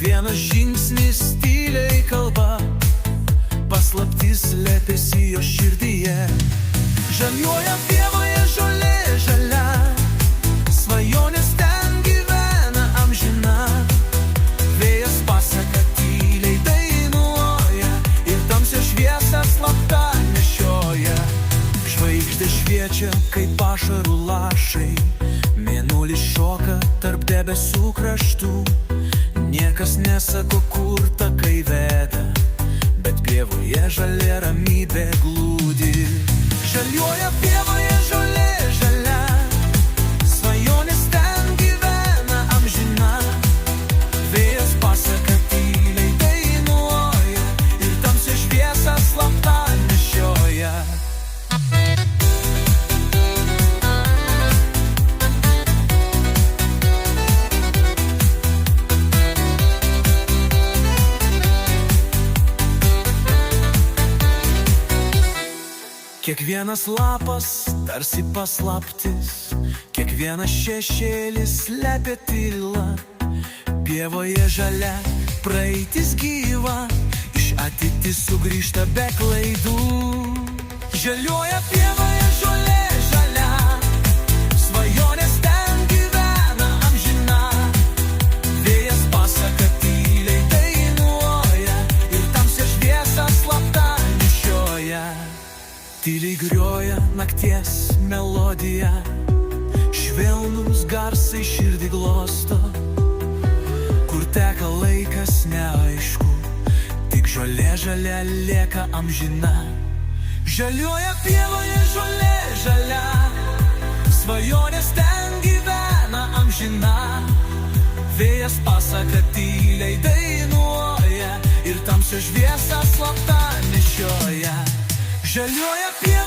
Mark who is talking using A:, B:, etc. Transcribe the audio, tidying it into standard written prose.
A: Kiekvienas žingsnis tyliai kalba, paslaptis slepiasi jo širdyje. Žaliuoja pievoje žolė žalia, svajonės ten gyvena amžina. Vėjas pasaka tyliai dainuoja ir tamsią šviesą slapta nešioja. Žvaigždės šviečia kaip ašarų lašai, mėnulis šoka tarp debesų kraštų. Niekas nesako, kur takai veda, bet pievoje žalia ramybė glūdi. Žaliuoja pievoje žolė žalia, svajonės ten gyvena amžina. Vėjas pasaka tyliai dainuoja ir tamsią šviesą slapta nešioja. Kiekvienas lapas tarsi paslaptis, kiekvienas šešėlis slepia tylą. Pievoje žalia, praeitis gyva, iš ateitis sugrįžta be klaidų. Žaliuoja pievoje žolė žalia, svajonės ten gyvena amžina. Vėjas pasaka tyliai dainuoja ir tamsią šviesą slapta nešioja. Tyliai grioja nakties melodija, švelnus garsai širdį glosto. Kur teka laikas neaišku, tik žolė žalia lieka amžina. Žaliuoja pievoje žolė žalia, svajonės ten gyvena amžina. Vėjas pasaka tyliai dainuoja ir tamsią šviesą slapta nešioja. Žaliuoja pieva